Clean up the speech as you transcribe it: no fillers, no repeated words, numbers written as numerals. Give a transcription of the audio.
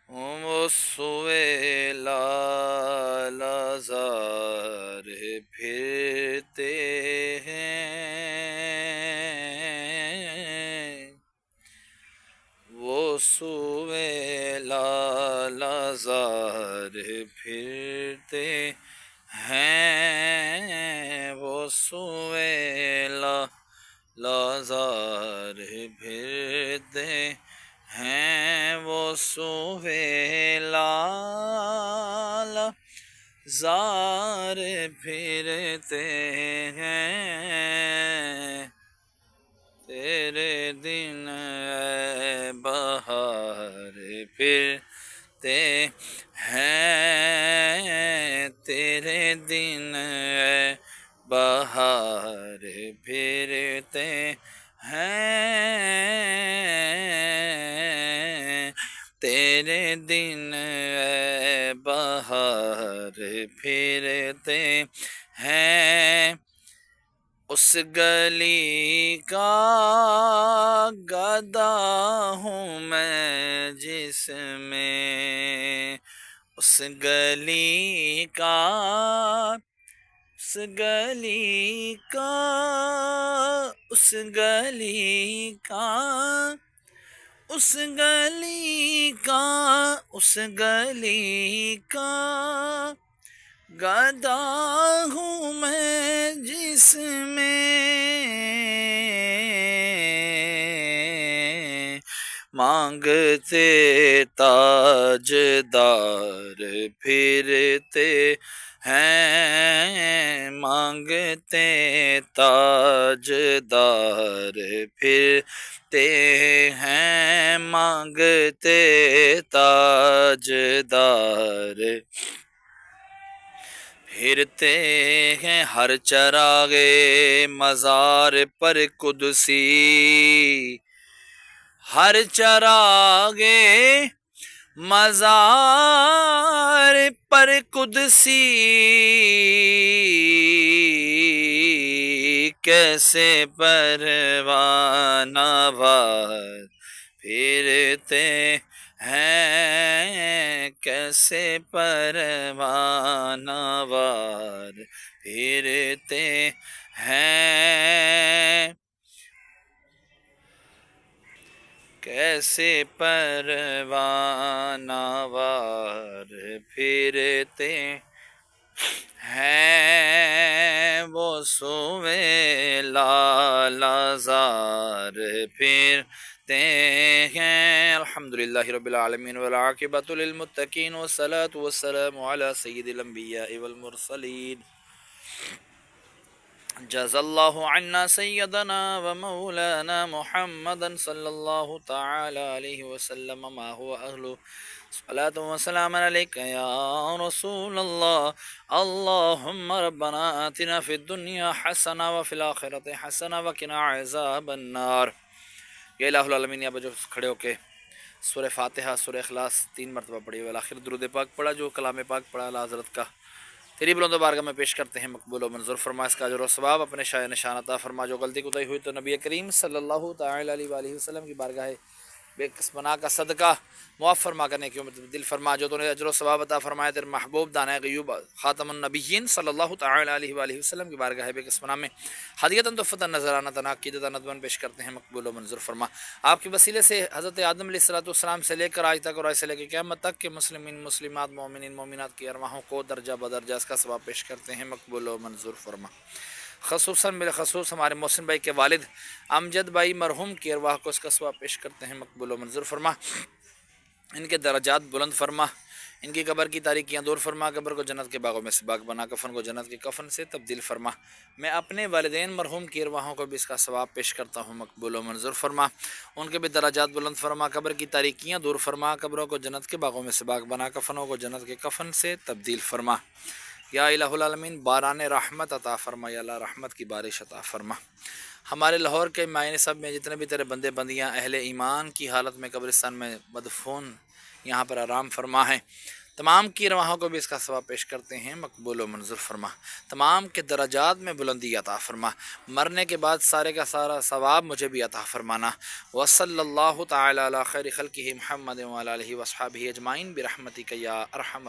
وہ سوئے لال زار پھرتے ہیں، وہ سوئے لال زار پھرتے ہیں، وہ سوئے لازار پھرتے ہیں، وہ سوئے لال زار پھرتے ہیں، تیرے دن اے بہار پھرتے ہیں، تیرے دن اے بہار پھرتے ہیں، تیرے دن اے بہار پھرتے ہیں، اس گلی کا گدا ہوں میں جس میں، اس گلی کا، اس گلی کا، اس گلی کا، اس گلی کا، اس گلی کا گدا ہوں میں جس میں، مانگتے تاج دار پھرتے ہیں، مانگتے تاج دار پھرتے ہیں، مانگتے تاج دار پھرتے ہیں، ہر چراغے مزار پر قدسی، ہر چراغے مزار پر قدسی، کیسے پروانہ وار پھرتے ہیں، کیسے پروانہ وار پھرتے ہیں، کیسے پروانہ وار پھرتے ہیں، وہ سوئے لال زار پھرتے ہیں۔ الحمدللہ رب العالمین والعاقبۃ للمتقین والصلاة والسلام علی سید الانبیاء والمرسلین، جزا اللہ عنا سیدنا ومولانا محمدا صلی اللہ تعالی علیہ وسلم ما هو اہل صلاۃ وسلام علیک یا رسول اللہ، اللہم ربنا آتنا فی الدنیا حسنہ وفی الآخرۃ حسنہ وقنا عذاب النار۔ یا الہ العالمین، یا بجو کھڑے ہو کے سورہ فاتحہ، سورہ اخلاص 3 مرتبہ پڑھی، والآخر درود پاک پڑھا، جو کلام پاک پڑھا اللہ حضرت کا تیری بلند و بارگاہ میں پیش کرتے ہیں، مقبول و منظور فرما، اس کا اجر و ثواب اپنے شایع نشان عطا فرما، جو غلطی کوتاہی ہوئی تو نبی کریم صلی اللہ تعالی علیہ وآلہ وسلم کی بارگاہ بے قسمنا کا صدقہ معاف فرما کرنے کی امید دل فرما، جو تو نے اجر و ثواب عطا فرمایا تیرے محبوب دانہ غیوب خاتم النبیین صلی اللہ تعالی علیہ وآلہ وسلم کی بارگاہ بے قسمنا میں ہدیۃ تحفۃ نذرانہ عقیدۃ ندباً پیش کرتے ہیں، مقبول و منظور فرما۔ آپ کے وسیلے سے حضرت آدم علیہ السلام سے لے کر آج تک اور آج سے لے کے قیامت تک کے مسلمین مسلمات مومنین مومنات کی ارواحوں کو درجہ بدرجہ اس کا ثواب پیش کرتے ہیں، مقبول و منظور فرما۔ خصوصاً بالخصوص ہمارے محسن بھائی کے والد امجد بھائی مرحوم کی ارواح کو اس کا ثواب پیش کرتے ہیں، مقبول و منظور فرما، ان کے درجات بلند فرما، ان کی قبر کی تاریکیاں دور فرما، قبر کو جنت کے باغوں میں سے باغ بنا، کفن کو جنت کے کفن سے تبدیل فرما۔ میں اپنے والدین مرحوم کی ارواحوں کو بھی اس کا ثواب پیش کرتا ہوں، مقبول و منظور فرما، ان کے بھی درجات بلند فرما، قبر کی تاریکیاں دور فرما، قبروں کو جنت کے باغوں میں سے باغ بنا، کفنوں کو جنت کے کفن سے تبدیل فرما۔ یا الہ العالمین باران رحمت عطا فرما، یا اللہ رحمت کی بارش عطا فرما۔ ہمارے لاہور کے معنی سب میں جتنے بھی تیرے بندے بندیاں اہل ایمان کی حالت میں قبرستان میں مدفون یہاں پر آرام فرما ہے، تمام کی رواحوں کو بھی اس کا ثواب پیش کرتے ہیں مقبول و منظور فرما، تمام کے درجات میں بلندی عطا فرما، مرنے کے بعد سارے کا سارا ثواب مجھے بھی عطا فرمانا۔ وصلی اللہ تعالی علی خیر خلقہ محمد وعلی آلہ وصحبہ اجمعین برحمتک یا ارحم